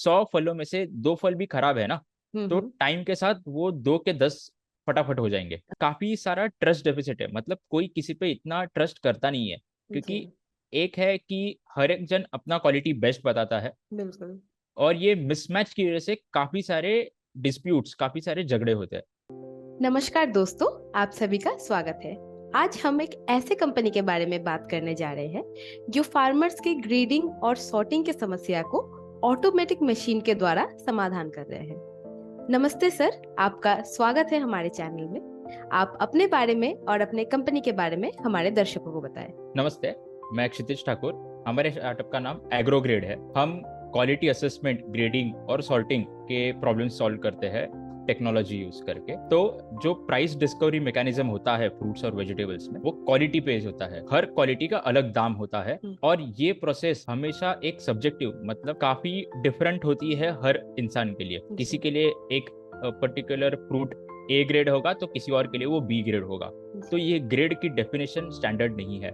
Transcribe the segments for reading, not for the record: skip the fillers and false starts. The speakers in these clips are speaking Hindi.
100 फलों में से 2 फल भी खराब है ना, तो हम्म। टाइम के साथ वो 2 के 10 फटाफट हो जाएंगे। काफी सारा ट्रस्ट डेफिसिट है, मतलब कोई किसी पे इतना ट्रस्ट करता नहीं है, जी। क्योंकि एक है कि हर एक जन अपना क्वालिटी बेस्ट बताता है, बिल्कुल। और ये मिसमैच की वजह से काफी सारे डिस्प्यूट्स, काफी सारे झगड़े होते हैं। नमस्कार दोस्तों, आप सभी का स्वागत है। आज हम एक ऐसे कंपनी के बारे में बात करने जा रहे हैं जो फार्मर्स की ग्रेडिंग और सॉर्टिंग की समस्या को ऑटोमेटिक मशीन के द्वारा समाधान कर रहे हैं। नमस्ते सर, आपका स्वागत है हमारे चैनल में। आप अपने बारे में और अपने कंपनी के बारे में हमारे दर्शकों को बताएं। नमस्ते, मैं क्षितिज ठाकुर। हमारे स्टार्टअप का नाम एग्रोग्रेड है। हम क्वालिटी असेसमेंट, ग्रेडिंग और सॉर्टिंग के प्रॉब्लम सॉल्व करते हैं टेक्नोलॉजी यूज करके। तो जो प्राइस डिस्कवरी मैकेनिज्म होता है फ्रूट्स और वेजिटेबल्स में, वो क्वालिटी बेस्ड होता है। हर क्वालिटी का अलग दाम होता है, और ये प्रोसेस हमेशा एक सब्जेक्टिव, मतलब काफी डिफरेंट होती है हर इंसान के लिए। किसी के लिए एक पर्टिकुलर फ्रूट ए ग्रेड होगा तो किसी और के लिए वो बी ग्रेड होगा। तो ये ग्रेड की डेफिनेशन स्टैंडर्ड नहीं है।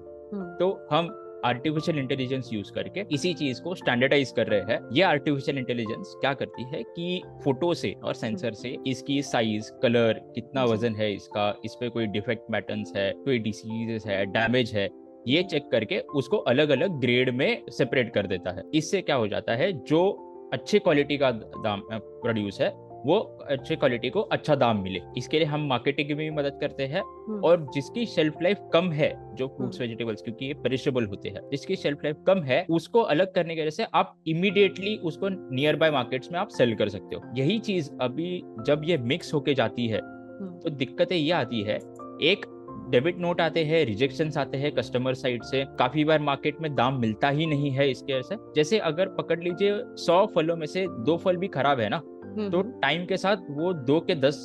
तो हम आर्टिफिशियल इंटेलिजेंस यूज करके इसी चीज को स्टैंडर्डाइज कर रहे हैं। ये आर्टिफिशियल इंटेलिजेंस क्या करती है कि फोटो से और सेंसर से इसकी साइज, कलर, कितना वजन है इसका, इस पे कोई डिफेक्ट पैटर्न्स है, कोई डिसीजेस है, डैमेज है, ये चेक करके उसको अलग अलग ग्रेड में सेपरेट कर देता है। इससे क्या हो जाता है, जो अच्छी क्वालिटी का दाम प्रोड्यूस है, वो अच्छे क्वालिटी को अच्छा दाम मिले। इसके लिए हम मार्केटिंग में भी मदद करते हैं। और जिसकी शेल्फ लाइफ कम है, जो फ्रूट्स वेजिटेबल्स, क्योंकि ये पेरिशेबल होते हैं, जिसकी शेल्फ लाइफ कम है, उसको अलग करने की वजह से आप इमीडिएटली उसको नियर बाय मार्केट्स में आप सेल कर सकते हो। यही चीज अभी जब ये मिक्स होके जाती है तो दिक्कतें ये आती है। एक, डेबिट नोट आते हैं, रिजेक्शंस आते हैं कस्टमर साइड से। काफी बार मार्केट में दाम मिलता ही नहीं है इसके वजह से। जैसे अगर पकड़ लीजिए 100 फलों में से 2 फल भी खराब है ना, तो टाइम के साथ वो 2 के 10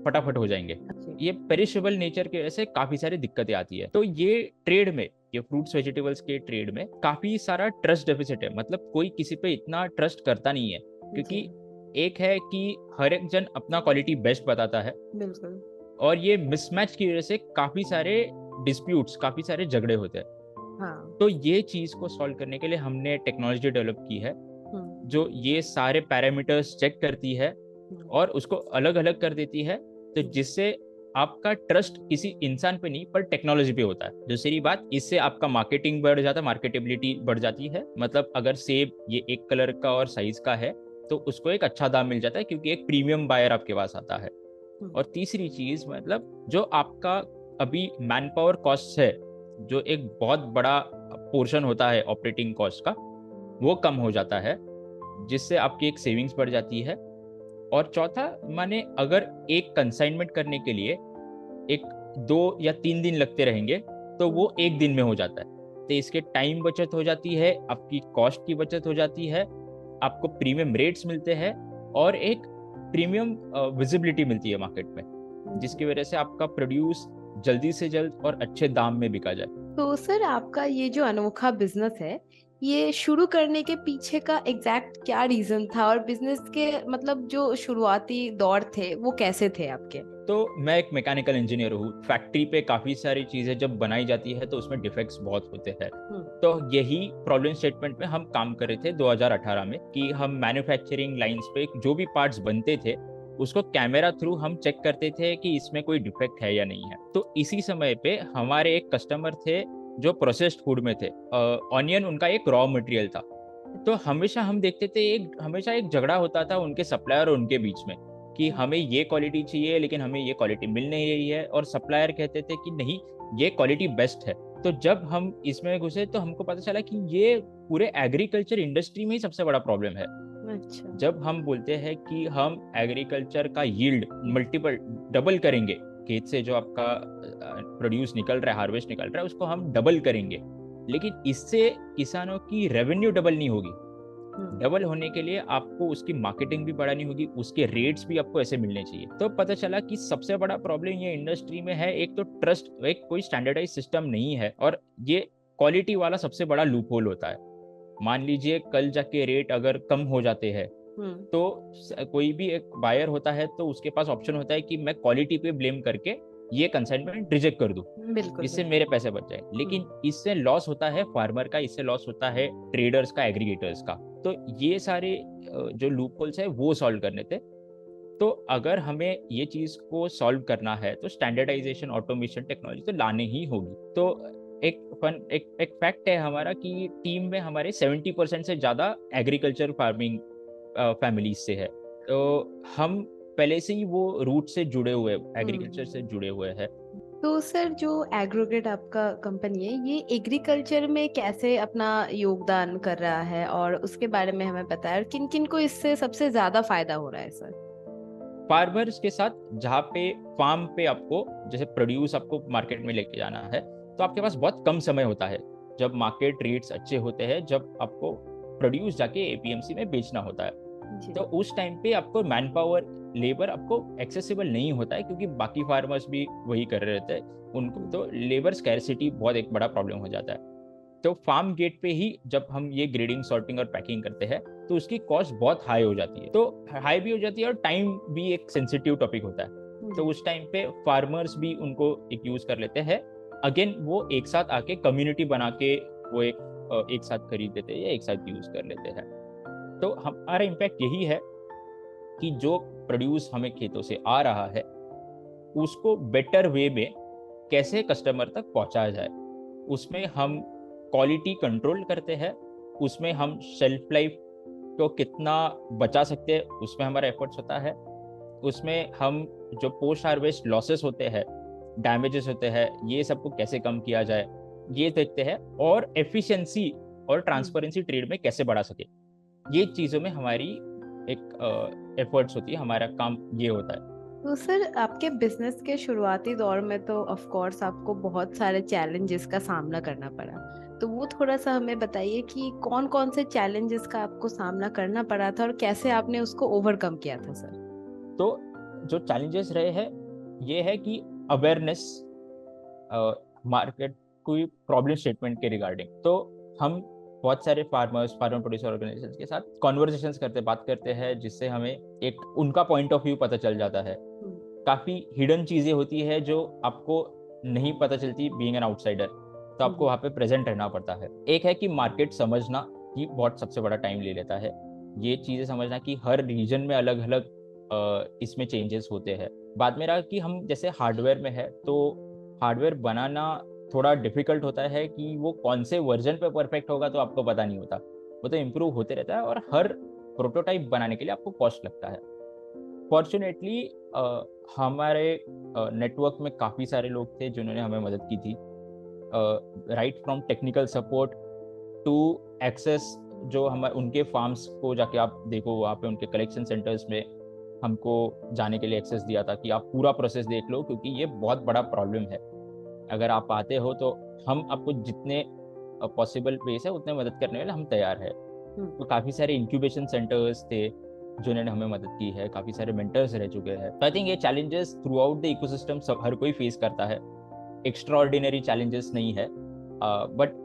फटाफट हो जाएंगे। ये पेरिशेबल नेचर की वजह से काफी सारी दिक्कतें आती है। तो ये ट्रेड में, ये फ्रूट्स वेजिटेबल्स के ट्रेड में काफी सारा ट्रस्ट डेफिसिट है, मतलब कोई किसी पे इतना ट्रस्ट करता नहीं है, क्योंकि एक है कि हर एक जन अपना क्वालिटी बेस्ट बताता है, बिल्कुल। और ये मिसमैच की वजह से काफी सारे डिस्प्यूट्स, काफी सारे झगड़े होते हैं। हाँ। तो ये चीज को सॉल्व करने के लिए हमने टेक्नोलॉजी डेवलप की है, जो ये सारे पैरामीटर्स चेक करती है और उसको अलग अलग कर देती है। तो जिससे आपका ट्रस्ट किसी इंसान पे नहीं, पर टेक्नोलॉजी पे होता है। दूसरी बात, इससे आपका मार्केटिंग बढ़ जाता है, मार्केटेबिलिटी बढ़ जाती है। मतलब अगर सेब ये एक कलर का और साइज का है तो उसको एक अच्छा दाम मिल जाता है, क्योंकि एक प्रीमियम बायर आपके पास आता है। और तीसरी चीज, मतलब जो आपका अभी मैन पावर कॉस्ट है, जो एक बहुत बड़ा पोर्शन होता है ऑपरेटिंग कॉस्ट का, वो कम हो जाता है, जिससे आपकी एक सेविंग्स बढ़ जाती है। और चौथा, माने अगर एक कंसाइनमेंट करने के लिए एक 2 या 3 दिन लगते रहेंगे, तो वो एक दिन में हो जाता है। तो इसके टाइम बचत हो जाती है, आपकी कॉस्ट की बचत हो जाती है, आपको प्रीमियम रेट्स मिलते हैं, और एक प्रीमियम विजिबिलिटी मिलती है मार्केट में, जिसकी वजह से आपका प्रोड्यूस जल्दी से जल्द और अच्छे दाम में बिका जाए। तो सर, आपका ये जो अनोखा बिजनेस है, ये शुरू करने के पीछे का एग्जैक्ट क्या रीजन था, और बिजनेस के मतलब जो शुरुआती दौर थे वो कैसे थे आपके? तो मैं एक मैकेनिकल इंजीनियर हूँ। फैक्ट्री पे काफी सारी चीजें जब बनाई जाती है तो उसमें डिफेक्ट्स बहुत होते हैं। तो यही प्रॉब्लम स्टेटमेंट में हम काम कर रहे थे 2018 में, कि हम मैन्युफैक्चरिंग लाइंस पे जो भी पार्ट्स बनते थे उसको कैमरा थ्रू हम चेक करते थे कि इसमें कोई डिफेक्ट है या नहीं है। तो इसी समय पे हमारे एक कस्टमर थे जो प्रोसेस्ड फूड में थे। ऑनियन उनका एक रॉ मटेरियल था। तो हमेशा हम देखते थे, हमेशा एक झगड़ा होता था उनके सप्लायर और उनके बीच में, कि हमें ये क्वालिटी चाहिए लेकिन हमें ये क्वालिटी मिल नहीं रही है, और सप्लायर कहते थे कि नहीं, ये क्वालिटी बेस्ट है। तो जब हम इसमें घुसे तो हमको पता चला कि ये पूरे एग्रीकल्चर इंडस्ट्री में ही सबसे बड़ा प्रॉब्लम है। अच्छा। जब हम बोलते हैं कि हम एग्रीकल्चर का यील्ड मल्टीपल डबल करेंगे, खेत से जो आपका प्रोड्यूस निकल रहा है, हार्वेस्ट निकल रहा है, उसको हम डबल करेंगे, लेकिन इससे किसानों की रेवेन्यू डबल नहीं होगी। डबल होने के लिए आपको उसकी मार्केटिंग भी बढ़ानी होगी, उसके रेट्स भी आपको ऐसे मिलने चाहिए। तो पता चला कि सबसे बड़ा प्रॉब्लम ये इंडस्ट्री में है, एक तो ट्रस्ट, एक कोई स्टैंडर्डाइज सिस्टम नहीं है, और ये क्वालिटी वाला सबसे बड़ा लूप होल होता है। मान लीजिए कल जाके रेट अगर कम हो जाते हैं, तो कोई भी एक बायर होता है तो उसके पास ऑप्शन होता है कि मैं क्वालिटी पे ब्लेम करके ये कंसाइनमेंट रिजेक्ट कर दूं, बिल्कुल इससे बिल्कुल। मेरे पैसे बच जाए। लेकिन इससे लॉस होता है फार्मर का, इससे लॉस होता है ट्रेडर्स का, एग्रीगेटर्स का। तो ये सारे जो लूप होल्स है वो सॉल्व करने थे। तो अगर हमें ये चीज को सॉल्व करना है तो स्टैंडर्डाइजेशन, ऑटोमेशन, टेक्नोलॉजी तो लाने ही होगी। तो एक फैक्ट है हमारा कि टीम में हमारे 70% से ज्यादा एग्रीकल्चर फार्मिंग फैमिलीज से है। तो हम पहले से ही वो रूट से जुड़े हुए, एग्रीकल्चर से जुड़े हुए हैं। तो सर जो एग्रोग्रेड आपका कंपनी है, ये एग्रीकल्चर में कैसे अपना योगदान कर रहा है और उसके बारे में हमें बताया, और किन किन को इससे सबसे ज्यादा फायदा हो रहा है सर? फार्मर्स के साथ, जहाँ पे फार्म पे आपको जैसे प्रोड्यूस आपको मार्केट में लेके जाना है, तो आपके पास बहुत कम समय होता है जब मार्केट रेट्स अच्छे होते हैं, जब आपको प्रोड्यूस जाके एपीएमसी में बेचना होता है। तो उस टाइम पे आपको मैन पावर, लेबर आपको एक्सेसिबल नहीं होता है, क्योंकि बाकी फार्मर्स भी वही कर रहे रहते हैं। उनको तो लेबर स्कैरसिटी बहुत एक बड़ा प्रॉब्लम हो जाता है। तो फार्म गेट पे ही जब हम ये ग्रेडिंग, सॉर्टिंग और पैकिंग करते हैं तो उसकी कॉस्ट बहुत हाई हो जाती है। तो हाई भी हो जाती है और टाइम भी एक सेंसिटिव टॉपिक होता है। तो उस टाइम पे फार्मर्स भी उनको एक यूज कर लेते हैं। अगेन वो एक साथ आके कम्युनिटी बना के वो एक साथ खरीद लेते हैं या एक साथ यूज कर लेते हैं। तो हमारा इम्पैक्ट यही है कि जो प्रोड्यूस हमें खेतों से आ रहा है उसको बेटर वे में कैसे कस्टमर तक पहुंचाया जाए, उसमें हम क्वालिटी कंट्रोल करते हैं, उसमें हम शेल्फ लाइफ को कितना बचा सकते हैं उसमें हमारा एफर्ट्स होता है, उसमें हम जो पोस्ट हार्वेस्ट लॉसेस होते हैं, डैमेजेस होते हैं, ये सबको कैसे कम किया जाए ये देखते हैं, और एफिशिएंसी और ट्रांसपेरेंसी ट्रेड में कैसे बढ़ा सके, ये चीज़ों में हमारी एक एफर्ट्स होती है, हमारा काम ये होता है। तो सर आपके बिजनेस के शुरुआती दौर में तो ऑफ कोर्स आपको बहुत सारे चैलेंजेस का सामना करना पड़ा, तो वो थोड़ा सा हमें बताइए कि कौन कौन से चैलेंजेस का आपको सामना करना पड़ा था और कैसे आपने उसको ओवरकम किया था सर? तो जो चैलेंजेस रहे हैं ये है कि अवेयरनेस, मार्केट कोई प्रॉब्लम स्टेटमेंट के रिगार्डिंग। तो हम बहुत सारे फार्मर प्रोड्यूसर ऑर्गेनाइजेशंस के साथ कॉन्वर्सेशंस करते, बात करते हैं, जिससे हमें एक उनका पॉइंट ऑफ व्यू पता चल जाता है। काफी हिडन चीजें होती है जो आपको नहीं पता चलती बीइंग एन आउटसाइडर, तो आपको वहाँ पे प्रेजेंट रहना पड़ता है। एक है कि मार्केट समझना, ये बहुत सबसे बड़ा टाइम ले लेता है। ये चीजें समझना कि हर रीजन में अलग अलग इसमें चेंजेस होते हैं। बाद में रहा कि हम जैसे हार्डवेयर में है, तो हार्डवेयर बनाना थोड़ा डिफिकल्ट होता है कि वो कौन से वर्जन पे परफेक्ट होगा तो आपको पता नहीं होता, वो तो इम्प्रूव होते रहता है, और हर प्रोटोटाइप बनाने के लिए आपको कॉस्ट लगता है। फॉर्चुनेटली हमारे नेटवर्क में काफ़ी सारे लोग थे जिन्होंने हमें मदद की थी, right from technical support to access, जो हम उनके फार्म्स को जाके आप देखो, वहाँ पे उनके कलेक्शन सेंटर्स में हमको जाने के लिए एक्सेस दिया था कि आप पूरा प्रोसेस देख लो, क्योंकि ये बहुत बड़ा प्रॉब्लम है। अगर आप आते हो तो हम आपको जितने पॉसिबल वे है उतने मदद करने वाले हम तैयार है। तो काफ़ी सारे इंक्यूबेशन सेंटर्स थे जिन्होंने हमें मदद की है, काफ़ी सारे मेंटर्स रह चुके हैं। तो आई थिंक ये challenges through out the ecosystem सब हर कोई फेस करता है, एक्स्ट्रा ऑर्डिनरी चैलेंजेस नहीं है, but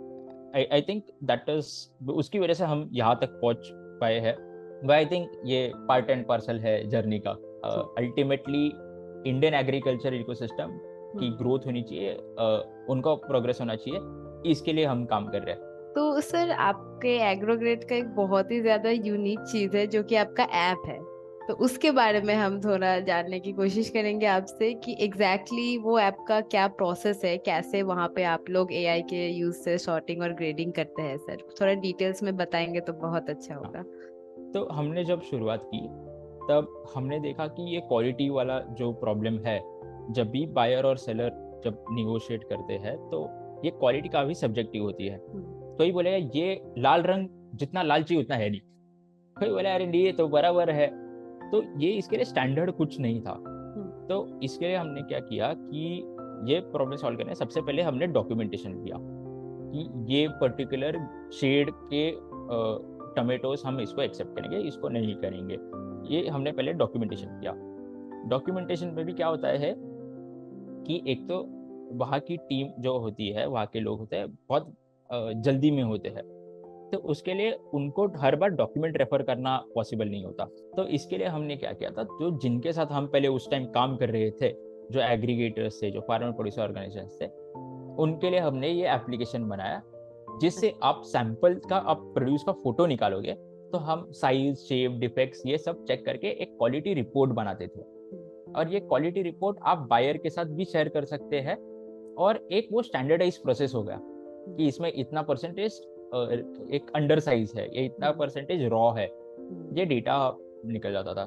I think that is, उसकी वजह से हम यहाँ तक पहुँच पाए हैं। बट आई थिंक ये पार्ट एंड पार्सल है जर्नी का। अल्टीमेटली इंडियन एग्रीकल्चर इकोसिस्टम की ग्रोथ होनी चाहिए, उनका प्रोग्रेस होना चाहिए, इसके लिए हम काम कर रहे हैं। तो सर आपके एग्रोग्रेड का एक बहुत ही ज्यादा यूनिक चीज है जो कि आपका ऐप है, तो उसके बारे में हम थोड़ा जानने की कोशिश करेंगे आपसे कि एग्जैक्टली वो ऐप का क्या प्रोसेस है, कैसे वहाँ पे आप लोग एआई के यूज से सॉर्टिंग और ग्रेडिंग करते हैं सर, थोड़ा डिटेल्स में बताएंगे तो बहुत अच्छा होगा। तो हमने जब शुरुआत की तब हमने देखा कि ये क्वालिटी वाला जो प्रॉब्लम है, जब भी बायर और सेलर जब निगोशिएट करते हैं तो ये क्वालिटी काफ़ी सब्जेक्टिव होती है। तो ही बोलेगा ये लाल रंग जितना लाल चाहिए उतना है नहीं, कोई बोले अरे ये तो बराबर है, तो ये इसके लिए स्टैंडर्ड कुछ नहीं था। तो इसके लिए हमने क्या किया कि ये प्रॉब्लम सॉल्व करने सबसे पहले हमने डॉक्यूमेंटेशन किया कि ये पर्टिकुलर शेड के टमेटोज हम इसको एक्सेप्ट करेंगे, इसको नहीं करेंगे। ये हमने पहले डॉक्यूमेंटेशन किया। डॉक्यूमेंटेशन में भी क्या होता है कि एक तो वहाँ की टीम जो होती है, वहाँ के लोग होते हैं बहुत जल्दी में होते हैं, तो उसके लिए उनको हर बार डॉक्यूमेंट रेफर करना पॉसिबल नहीं होता। तो इसके लिए हमने क्या किया था, जो जिनके साथ हम पहले उस टाइम काम कर रहे थे, जो एग्रीगेटर्स थे, जो फार्मर प्रोड्यूसर ऑर्गेनाइजेशंस थे, उनके लिए हमने ये एप्लीकेशन बनाया जिससे आप सैंपल का, आप प्रोड्यूस का फोटो निकालोगे तो हम साइज, शेप, डिफेक्ट्स ये सब चेक करके एक क्वालिटी रिपोर्ट बनाते थे। और ये क्वालिटी रिपोर्ट आप बायर के साथ भी शेयर कर सकते हैं, और एक वो स्टैंडर्डाइज प्रोसेस हो गया कि इसमें इतना परसेंटेज एक अंडर साइज है, ये इतना परसेंटेज रॉ है, ये डेटा निकल जाता था।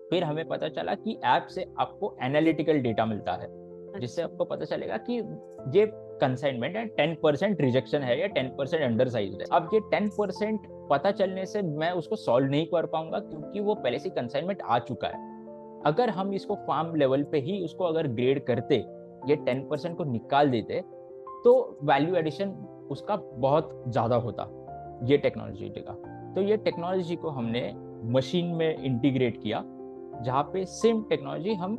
फिर हमें पता चला कि ऐप से आपको एनालिटिकल डेटा मिलता है, जिससे आपको पता चलेगा कि ये कंसाइनमेंट है 10% रिजेक्शन है या 10% अंडर साइज है। अब ये 10% पता चलने से मैं उसको सॉल्व नहीं कर पाऊंगा, क्योंकि वो पहले से कंसाइनमेंट आ चुका है। अगर हम इसको फार्म लेवल पे ही उसको अगर ग्रेड करते, ये 10% को निकाल देते, तो वैल्यू एडिशन उसका बहुत ज्यादा होता ये टेक्नोलॉजी का। तो ये टेक्नोलॉजी को हमने मशीन में इंटीग्रेट किया, जहाँ पे सेम टेक्नोलॉजी हम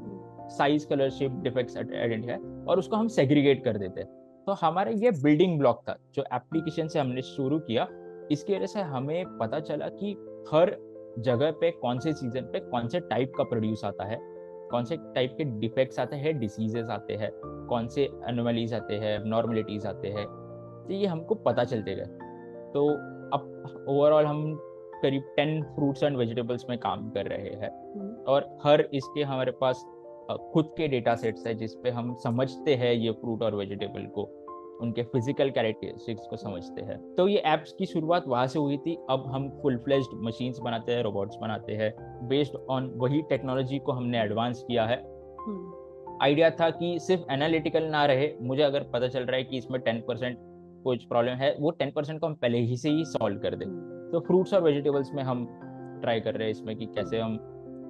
size, colour, shape, defects identify और उसको हम सेग्रीगेट कर देते। तो हमारा ये बिल्डिंग ब्लॉक था जो एप्लीकेशन से हमने शुरू किया। इसकी वजह से हमें पता चला कि हर जगह पे कौन से सीजन पे कौन से टाइप का प्रोड्यूस आता है, कौन से टाइप के डिफेक्ट्स आते हैं, डिसीजेस आते हैं, कौन से एनोमलीज आते हैं, एबनॉर्मलिटीज आते हैं। तो ये हमको पता चलते गए। तो अब ओवरऑल हम करीब 10 फ्रूट्स एंड वेजिटेबल्स में काम कर रहे हैं, और हर इसके हमारे पास खुद के डेटा सेट्स है, जिसपे हम समझते हैं ये फ्रूट और वेजिटेबल को, उनके फिजिकल कैरेक्टरिस्टिक्स को समझते हैं। तो ये एप्स की शुरुआत वहाँ से हुई थी। अब हम फुल फ्लेज्ड मशीन्स बनाते हैं, रोबोट्स बनाते हैं, बेस्ड ऑन वही टेक्नोलॉजी को हमने एडवांस किया है। आइडिया था कि सिर्फ एनालिटिकल ना रहे, मुझे अगर पता चल रहा है कि इसमें 10% कुछ प्रॉब्लम है, वो 10% को हम पहले ही से ही सॉल्व कर दें। तो फ्रूट्स और वेजिटेबल्स में हम ट्राई कर रहे हैं इसमें कि कैसे हम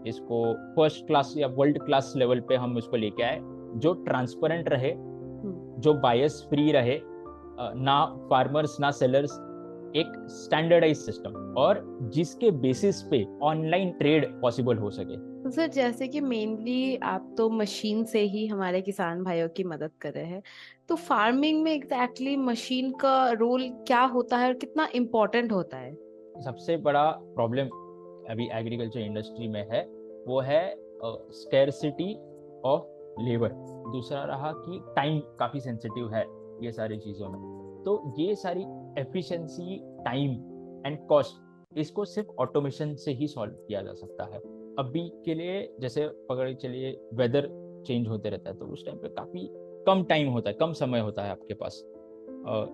इसको फर्स्ट क्लास या वर्ल्ड क्लास लेवल पे हम इसको लेके आए, जो ट्रांसपेरेंट रहे, जो बायस फ्री रहे, ना फार्मर्स ना सेलर्स, एक स्टैंडर्डाइज सिस्टम, और जिसके बेसिस पे ऑनलाइन ट्रेड पॉसिबल हो सके। तो सर, जैसे कि मेनली आप तो मशीन से ही हमारे किसान भाइयों की मदद कर रहे हैं, तो फार्मिंग में एग्जैक्टली मशीन का रोल क्या होता है और कितना इम्पोर्टेंट होता है? सबसे बड़ा प्रॉब्लम अभी एग्रीकल्चर इंडस्ट्री में है, वो है स्कैरसिटी ऑफ लेबर। दूसरा रहा कि टाइम काफ़ी सेंसिटिव है ये सारी चीज़ों में। तो ये सारी एफिशिएंसी, टाइम एंड कॉस्ट, इसको सिर्फ ऑटोमेशन से ही सॉल्व किया जा सकता है। अभी के लिए जैसे पकड़ चलिए, वेदर चेंज होते रहता है, तो उस टाइम पे काफ़ी कम टाइम होता है, कम समय होता है आपके पास।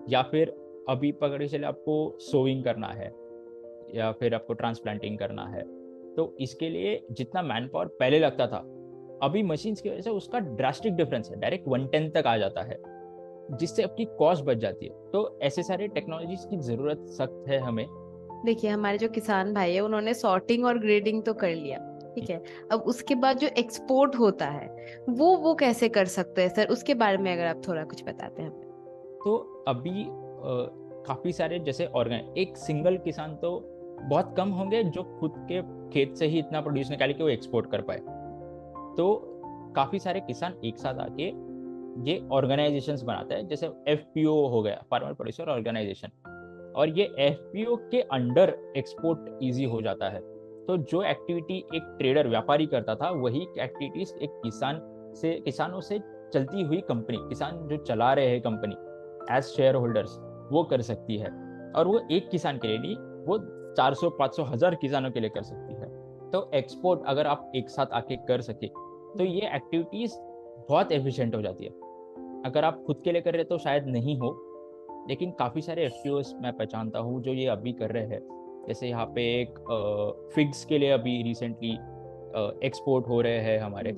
या फिर अभी पकड़ चलिए आपको सोइंग करना है, या फिर आपको ट्रांसप्लांटिंग करना है, तो इसके लिए जितना मैन पावर पहले लगता था, अभी मशीन्स की वजह से उसका ड्रास्टिक डिफरेंस है, डायरेक्ट 1/10 तक आ जाता है, जिससे आपकी कॉस्ट बच जाती है। तो ऐसे सारे टेक्नोलॉजीज की जरूरत सख्त है हमें। देखिए, हमारे जो किसान भाई है उन्होंने सॉर्टिंग और ग्रेडिंग तो कर लिया, ठीक है। अब उसके बाद जो एक्सपोर्ट होता है वो कैसे कर सकते हैं सर? उसके बारे में अगर आप थोड़ा कुछ बताते हैं। तो अभी काफी सारे जैसे ऑर्गेनाइज, एक सिंगल किसान तो बहुत कम होंगे जो खुद के खेत से ही इतना प्रोड्यूस निकाले कि वो एक्सपोर्ट कर पाए। तो काफी सारे किसान एक साथ आके ये ऑर्गेनाइजेशंस बनाते हैं, जैसे FPO हो गया, फार्मर प्रोड्यूसर ऑर्गेनाइजेशन, और ये FPO के अंडर एक्सपोर्ट इजी हो जाता है। तो जो एक्टिविटी एक ट्रेडर, व्यापारी करता था, वही एक्टिविटीज एक किसानों से चलती हुई कंपनी, किसान जो चला रहे हैं कंपनी एज शेयर होल्डर्स, वो कर सकती है। और वो एक किसान के लिए नहीं, वो 400, 500, 1000 किसानों के लिए कर सकती है। तो एक्सपोर्ट अगर आप एक साथ आके कर सके, तो ये एक्टिविटीज बहुत एफिशिएंट हो जाती है। अगर आप खुद के लिए कर रहे तो शायद नहीं हो, लेकिन काफ़ी सारे FPOs मैं पहचानता हूँ जो ये अभी कर रहे हैं। जैसे यहाँ पे एक फिग्स के लिए अभी रिसेंटली एक्सपोर्ट हो रहे हैं हमारे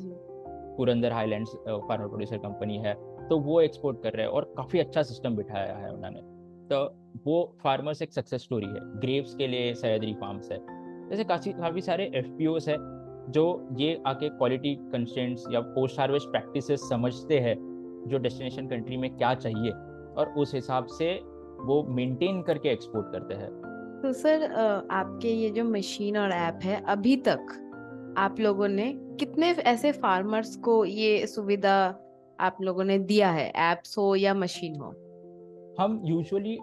Purandar highlands farmer producer company है, तो वो एक्सपोर्ट कर रहे हैं और काफ़ी अच्छा सिस्टम बिठाया है उन्होंने। तो वो फार्मर्स एक सक्सेस स्टोरी है। ग्रेप्स के लिए सह्याद्री फार्म्स है, जैसे काफ़ी सारे FPOs है जो ये आके क्वालिटी कंस्ट्रेंट्स या पोस्ट हार्वेस्ट प्रैक्टिसेस समझते हैं, जो डेस्टिनेशन कंट्री में क्या चाहिए, और उस हिसाब से वो मेंटेन करके एक्सपोर्ट करते हैं। तो सर, आपके ये जो मशीन और ऐप है, अभी तक आप लोगों ने कितने ऐसे फार्मर्स को ये सुविधा आप लोगों ने दिया है, एप्स हो या मशीन हो? हम usually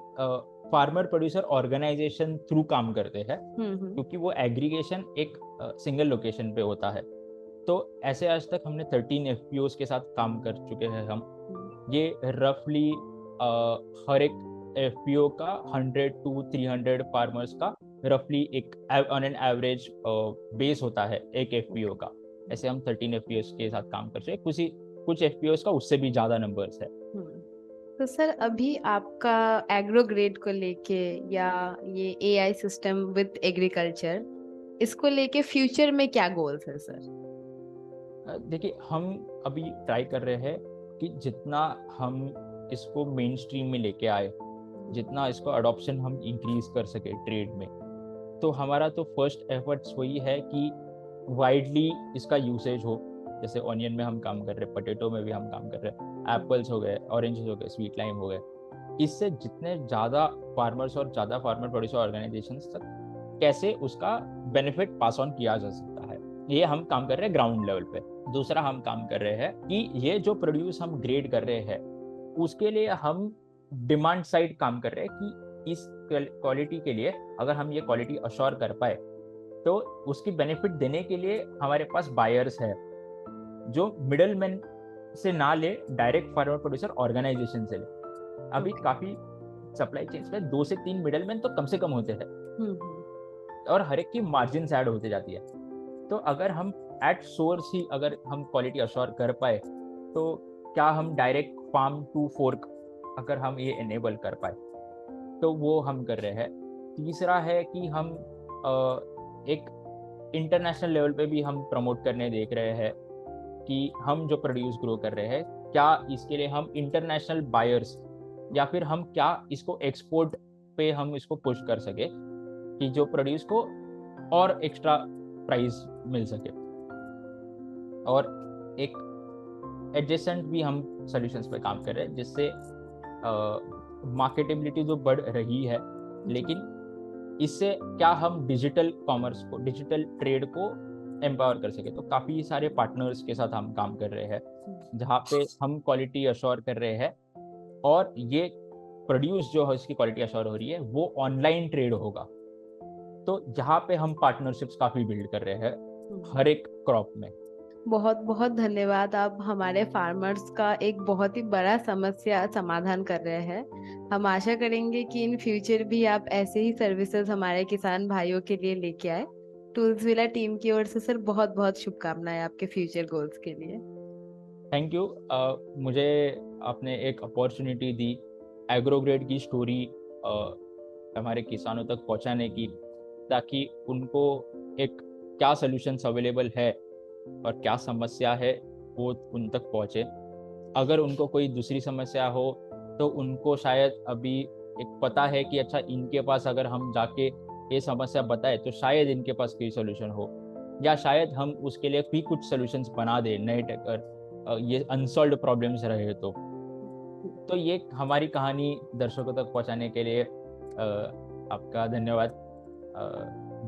farmer producer organisation through काम करते हैं, क्योंकि वो एग्रीगेशन एक सिंगल लोकेशन पे होता है। तो ऐसे आज तक हमने 13 FPOs के साथ काम कर चुके हैं हम। ये रफली हर एक FPO का 100 to 300 फार्मर्स का रफली एक ऑन एन एवरेज बेस होता है एक एफपीओ का, ऐसे हम 13 एफपीओ के साथ काम कर रहे हैं, कुछ एफपीओ का उससे भी ज्यादा नंबर्स है। तो सर अभी आपका एग्रो ग्रेड को लेके या ये एआई सिस्टम विद एग्रीकल्चर, इसको लेके फ्यूचर में क्या गोल्स है सर? देखिए, हम अभी ट्राई कर रहे हैं कि जितना हम इसको मेन स्ट्रीम में लेके आए, जितना इसको अडॉप्शन हम इंक्रीज कर सके ट्रेड में, तो हमारा तो फर्स्ट एफर्ट्स वही है कि वाइडली इसका यूसेज हो। जैसे ऑनियन में हम काम कर रहे हैं, पोटैटो में भी हम काम कर रहे हैं, एप्पल्स हो गए, ऑरेंजेस हो गए, स्वीट लाइम हो गए, इससे जितने ज़्यादा फार्मर्स और ज़्यादा फार्मर प्रोड्यूसर ऑर्गेनाइजेशंस तक कैसे उसका बेनिफिट पास ऑन किया जा सकता है, ये हम काम कर रहे हैं ग्राउंड लेवल पे। दूसरा हम काम कर रहे हैं कि ये जो प्रोड्यूस हम ग्रेड कर रहे हैं उसके लिए हम डिमांड साइड काम कर रहे हैं कि इस क्वालिटी के लिए अगर हम ये क्वालिटी अश्योर कर पाए तो उसकी बेनिफिट देने के लिए हमारे पास बायर्स है जो मिडल मैन से ना ले, डायरेक्ट फार्मर प्रोड्यूसर ऑर्गेनाइजेशन से ले। अभी काफी सप्लाई चेन्स में 2 से 3 मिडल मैन तो कम से कम होते हैं और हर एक की मार्जिन ऐड होती जाती है। तो अगर हम एट सोर्स ही अगर हम क्वालिटी अश्योर कर पाए तो क्या हम डायरेक्ट फार्म टू फोर्क अगर हम ये एनेबल कर पाए तो वो हम कर रहे हैं। तीसरा है कि हम एक इंटरनेशनल लेवल पे भी हम प्रमोट करने देख रहे हैं कि हम जो प्रोड्यूस ग्रो कर रहे हैं क्या इसके लिए हम इंटरनेशनल बायर्स या फिर हम क्या इसको एक्सपोर्ट पे हम इसको पुश कर सके कि जो प्रोड्यूस को और एक्स्ट्रा प्राइस मिल सके। और एक एडजेसेंट भी हम सॉल्यूशंस पे काम कर रहे हैं जिससे मार्केटेबिलिटी जो बढ़ रही है, लेकिन इससे क्या हम डिजिटल कॉमर्स को, डिजिटल ट्रेड को एम्पावर कर सके। तो काफ़ी सारे पार्टनर्स के साथ हम काम कर रहे हैं जहाँ पे हम क्वालिटी अश्योर कर रहे हैं और ये प्रोड्यूस जो है इसकी क्वालिटी अश्योर हो रही है वो ऑनलाइन ट्रेड होगा। तो जहाँ पे हम पार्टनरशिप्स काफ़ी बिल्ड कर रहे हैं हर एक क्रॉप में। बहुत बहुत धन्यवाद, आप हमारे फार्मर्स का एक बहुत ही बड़ा समस्या समाधान कर रहे हैं। हम आशा करेंगे कि इन फ्यूचर भी आप ऐसे ही सर्विसेज हमारे किसान भाइयों के लिए लेके आए। टूल्सविला टीम की ओर से सर बहुत बहुत शुभकामनाएं आपके फ्यूचर गोल्स के लिए। Thank you. मुझे आपने एक अपॉर्चुनिटी दी एग्रोग्रेड की स्टोरी हमारे किसानों तक पहुंचाने की, ताकि उनको एक क्या सॉल्यूशंस अवेलेबल है और क्या समस्या है वो उन तक पहुँचे। अगर उनको कोई दूसरी समस्या हो तो उनको शायद अभी एक पता है कि अच्छा इनके पास अगर हम जाके ये समस्या बताए तो शायद इनके पास कोई सोल्यूशन हो, या शायद हम उसके लिए भी कुछ सोल्यूशंस बना दें नए अगर ये अनसॉल्व्ड प्रॉब्लम्स रहे तो ये हमारी कहानी दर्शकों तक पहुंचाने के लिए आपका धन्यवाद।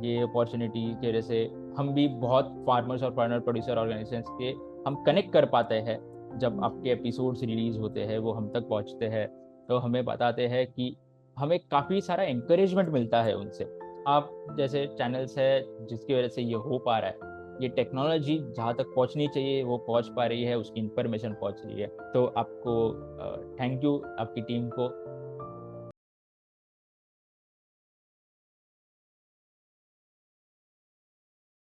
ये अपॉर्चुनिटी की वजह से हम भी बहुत फार्मर्स और फार्मर प्रोड्यूसर ऑर्गेनाइजेशंस के हम कनेक्ट कर पाते हैं। जब आपके एपिसोड्स रिलीज होते हैं वो हम तक पहुंचते हैं तो हमें बताते हैं कि हमें काफ़ी सारा इंकरेजमेंट मिलता है उनसे। आप जैसे चैनल्स है जिसकी वजह से ये हो पा रहा है, ये टेक्नोलॉजी जहाँ तक पहुँचनी चाहिए वो पहुँच पा रही है, उसकी इंफॉर्मेशन पहुँच रही है। तो आपको थैंक यू, आपकी टीम को